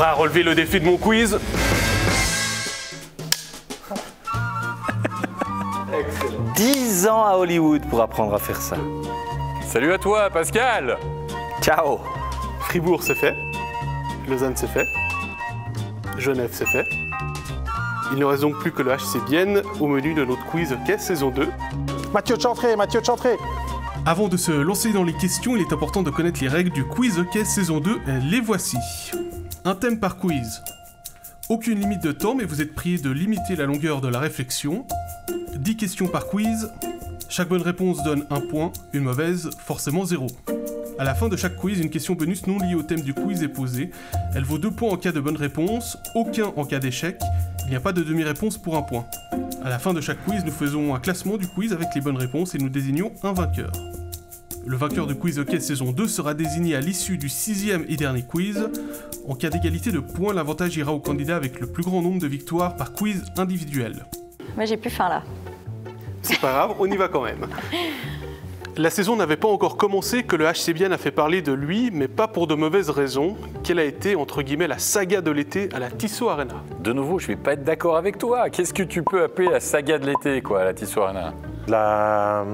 Prêt à relever le défi de mon quiz? Excellent. 10 ans à Hollywood pour apprendre à faire ça. Salut à toi, Pascal. Ciao. Fribourg, c'est fait. Lausanne, c'est fait. Genève, c'est fait. Il ne reste donc plus que le HC Bienne au menu de notre quiz hockey saison 2. Mathieu Chantré. Avant de se lancer dans les questions, il est important de connaître les règles du quiz hockey saison 2. Les voici. Un thème par quiz. Aucune limite de temps, mais vous êtes prié de limiter la longueur de la réflexion. 10 questions par quiz. Chaque bonne réponse donne 1 point, une mauvaise, forcément 0. À la fin de chaque quiz, une question bonus non liée au thème du quiz est posée. Elle vaut 2 points en cas de bonne réponse, aucun en cas d'échec. Il n'y a pas de demi-réponse pour 1 point. À la fin de chaque quiz, nous faisons un classement du quiz avec les bonnes réponses et nous désignons un vainqueur. Le vainqueur du quiz hockey saison 2 sera désigné à l'issue du 6e et dernier quiz. En cas d'égalité de points, l'avantage ira au candidat avec le plus grand nombre de victoires par quiz individuel. Moi j'ai plus faim là. C'est pas grave, on y va quand même. La saison n'avait pas encore commencé que le HC Bienne a fait parler de lui, mais pas pour de mauvaises raisons. Quelle a été, entre guillemets, la saga de l'été à la Tissot Arena? De nouveau, je vais pas être d'accord avec toi. Qu'est-ce que tu peux appeler la saga de l'été, quoi, à la Tissot Arena? La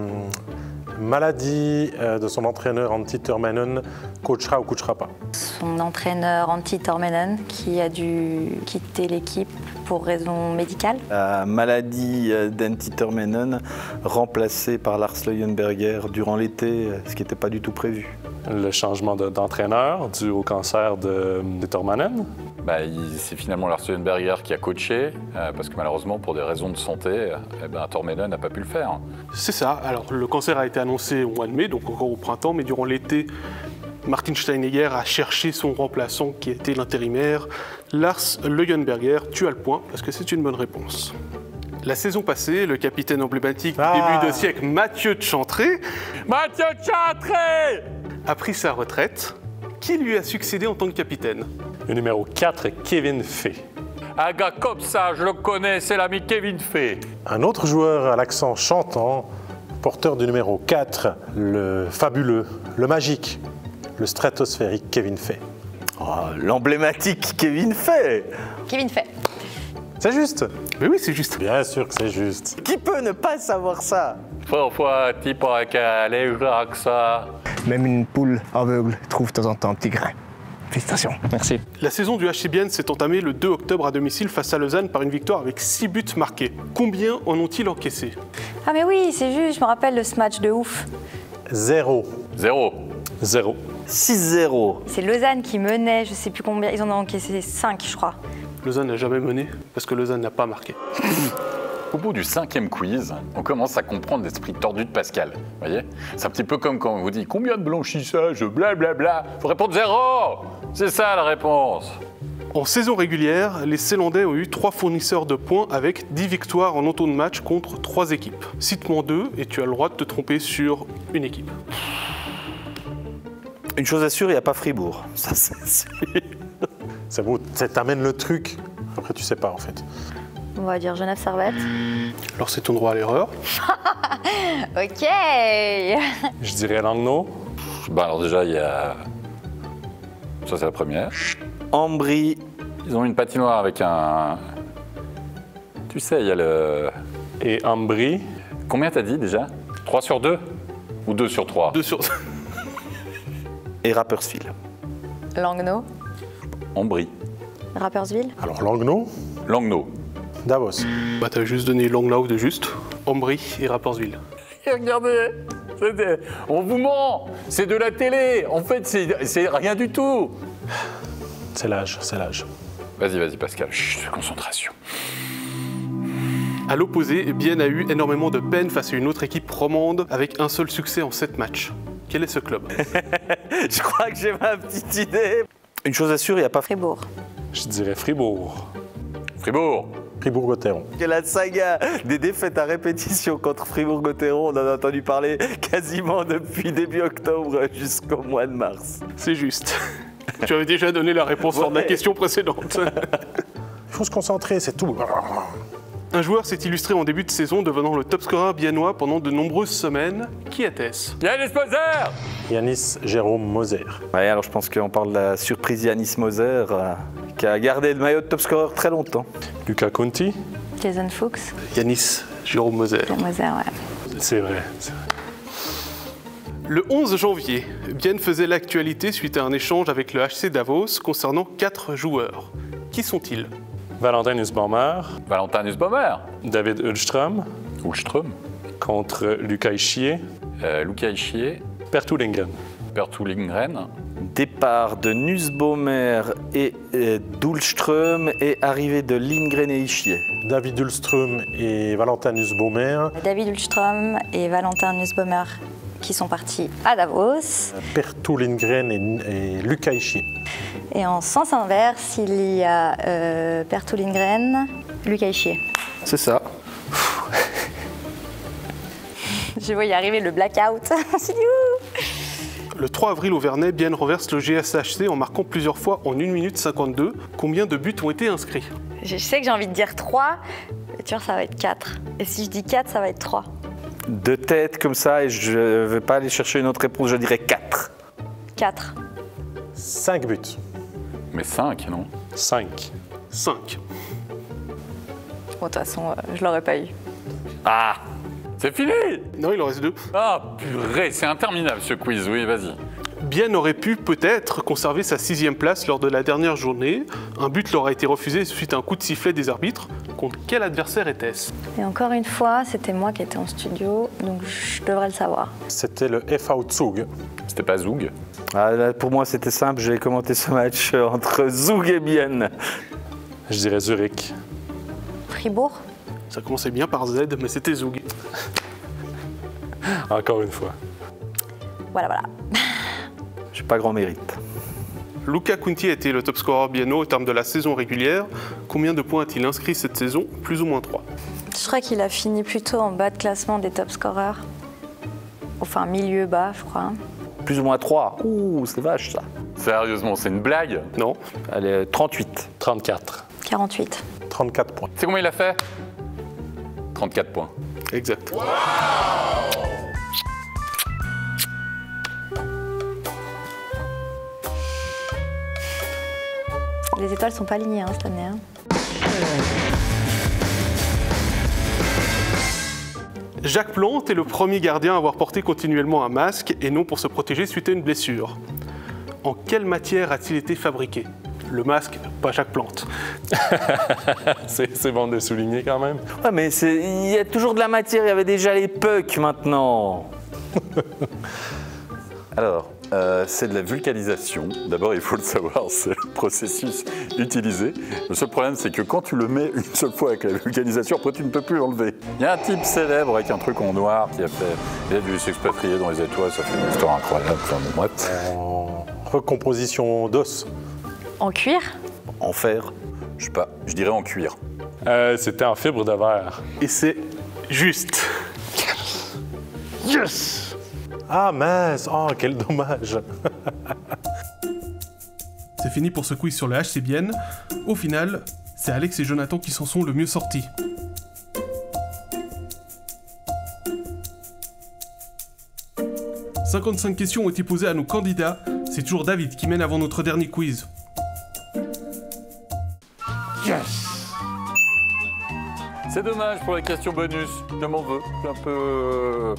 maladie de son entraîneur Antti Turmanen coachera ou coachera pas. Son entraîneur Antti Turmanen qui a dû quitter l'équipe pour raison médicale. La maladie d'Antti Turmanen remplacée par Lars Leuenberger durant l'été, ce qui n'était pas du tout prévu. Le changement d'entraîneur dû au cancer de Turmanen. C'est finalement Lars Leuenberger qui a coaché, parce que malheureusement, pour des raisons de santé, Turmanen n'a pas pu le faire. C'est ça. Alors, le cancer a été annoncé au mois de mai, donc encore au printemps, mais durant l'été, Martin Steinegger a cherché son remplaçant qui était l'intérimaire. Lars Leuenberger, tu as le point, parce que c'est une bonne réponse. La saison passée, le capitaine emblématique du début de siècle, Mathieu Chantré, a pris sa retraite. Qui lui a succédé en tant que capitaine? Le numéro 4, Kevin Fay. Un gars comme ça, je le connais, c'est l'ami Kevin Fay. Un autre joueur à l'accent chantant, porteur du numéro 4, le fabuleux, le magique, le stratosphérique Kevin Fay. Oh, l'emblématique Kevin Fay. Kevin Fay. C'est juste? Mais oui, c'est juste. Bien sûr que c'est juste. Qui peut ne pas savoir ça? Parfois, tu pourrais qu'aller que ça. Même une poule aveugle trouve de temps en temps un petit grain. Félicitations. Merci. La saison du HC Bienne s'est entamée le 2 octobre à domicile face à Lausanne par une victoire avec 6 buts marqués. Combien en ont-ils encaissé? Ah mais oui, c'est juste, je me rappelle de ce match de ouf. 0. 0. 0. 6-0. C'est Lausanne qui menait, je sais plus combien, ils en ont encaissé 5 je crois. Lausanne n'a jamais mené, parce que Lausanne n'a pas marqué. Au bout du 5e quiz, on commence à comprendre l'esprit tordu de Pascal. Vous voyez? C'est un petit peu comme quand on vous dit combien de blanchissage, blablabla. Faut répondre 0. C'est ça la réponse. En saison régulière, les Célandais ont eu 3 fournisseurs de points avec 10 victoires en auto de match contre 3 équipes. Cite-moi 2 et tu as le droit de te tromper sur une équipe. Une chose assure, il n'y a pas Fribourg. Ça, C'est beau, t'amènes le truc. Après, tu sais pas en fait. On va dire Genève Servette. Alors c'est ton droit à l'erreur. Ok. Je dirais Langnau. Alors déjà, il y a... Ça, c'est la première. Ambry. Ils ont une patinoire avec un... Tu sais, il y a le... Et Ambry. Combien t'as dit déjà? 3 sur 2? Ou 2 sur 3? 2 sur... Et Rapperswil. Langnau. Ambry. Rapperswil. Alors Langnau, Langnau. Davos. Bah t'as juste donné Langnau de juste, Ambry et Rapperswil. Et regardez, on vous ment, c'est de la télé. En fait, c'est rien du tout. C'est l'âge, c'est l'âge. Vas-y, Pascal. Chut, concentration. A l'opposé, Bienne a eu énormément de peine face à une autre équipe romande avec un seul succès en 7 matchs. Quel est ce club? Je crois que j'ai ma petite idée. Une chose assure, il n'y a pas Fribourg. Je dirais Fribourg. Fribourg. Fribourg-Gotteron. Que la saga des défaites à répétition contre Fribourg-Gotteron, on en a entendu parler quasiment depuis début octobre jusqu'au mois de mars. C'est juste. Tu avais déjà donné la réponse lors de la question précédente. Il faut se concentrer, c'est tout. Un joueur s'est illustré en début de saison, devenant le top scorer biennois pendant de nombreuses semaines. Qui était-ce? Yannis Moser! Yanis Jérôme Moser. Ouais, alors je pense qu'on parle de la surprise Yanis Moser, qui a gardé le maillot de top scorer très longtemps. Luca Conti. Jason Fuchs. Yanis Jérôme Moser. Moser, ouais. C'est vrai. Le 11 janvier, Bienne faisait l'actualité suite à un échange avec le HC Davos concernant 4 joueurs. Qui sont-ils? Valentin Nussbaumer. Valentin Nussbaumer. David Ullström. Ullström. Contre Lucas Ischier. Luca Ischier. Pertu Lindgren. Pertu Lindgren. Départ de Nussbaumer et d'Ullström et arrivée de Lindgren et Ischier. David Ullström et Valentin Nussbaumer. David Ullström et Valentin Nussbaumer qui sont partis à Davos. Pertu Lindgren et Lucas Ischier. Et en sens inverse, il y a Pertu Lindgren, Lucas Ischier. C'est ça. Je vois y arriver le blackout. C'est du ouh. Le 3 avril au Vernet, Bienne renverse le GSHC en marquant plusieurs fois en 1 minute 52. Combien de buts ont été inscrits? Je sais que j'ai envie de dire 3, mais tu vois, ça va être 4. Et si je dis 4, ça va être 3. De tête comme ça, et je ne vais pas aller chercher une autre réponse, je dirais 4. 4. 5 buts. Mais 5, non? 5. 5. Bon, de toute façon, je l'aurais pas eu. Ah! C'est fini! Non, il en reste 2. Ah, purée, c'est interminable ce quiz, oui, vas-y. Bienne aurait pu peut-être conserver sa 6e place lors de la dernière journée. Un but leur a été refusé suite à un coup de sifflet des arbitres. Contre quel adversaire était-ce? Et encore une fois, c'était moi qui étais en studio, donc je devrais le savoir. C'était le FV Zug. C'était pas Zoug? Ah, là, pour moi, c'était simple, j'ai commenté ce match entre Zug et Bienne. Je dirais Zurich. Fribourg? Ça commençait bien par Z, mais c'était Zug. Encore une fois. Voilà. J'ai pas grand mérite. Luca Conti a été le top scorer biennois au terme de la saison régulière. Combien de points a-t-il inscrit cette saison? Plus ou moins 3. Je crois qu'il a fini plutôt en bas de classement des top scorers. Enfin, milieu bas, je crois. Plus ou moins 3. Ouh, c'est vache ça. Sérieusement, c'est une blague? Non. Allez, 38. 34. 48. 34 points. C'est combien il a fait? 34 points. Exact. Les étoiles sont pas alignées cette année. Hein. Jacques Plante est le premier gardien à avoir porté continuellement un masque et non pour se protéger suite à une blessure. En quelle matière a-t-il été fabriqué? Le masque, pas Jacques Plante. C'est bon de le souligner quand même. Ouais, mais il y a toujours de la matière, il y avait déjà les pucks maintenant. Alors, c'est de la vulcanisation. D'abord, il faut le savoir, c'est le processus utilisé. Le seul problème, c'est que quand tu le mets une seule fois avec la vulcanisation, après, tu ne peux plus l'enlever. Il y a un type célèbre avec un truc en noir qui a fait... Il a dû s'expatrier dans les étoiles, ça fait une histoire incroyable. Enfin, bon, bref. En recomposition d'os. En cuir? En fer. Je sais pas, je dirais en cuir. C'était en fibre de verre. Et c'est juste. Yes! Ah mince, oh quel dommage. C'est fini pour ce quiz sur le HC Bienne. Au final, c'est Alex et Jonathan qui s'en sont le mieux sortis. « 55 questions ont été posées à nos candidats. C'est toujours David qui mène avant notre dernier quiz. C'est dommage pour les questions bonus, je m'en veux. Je suis un peu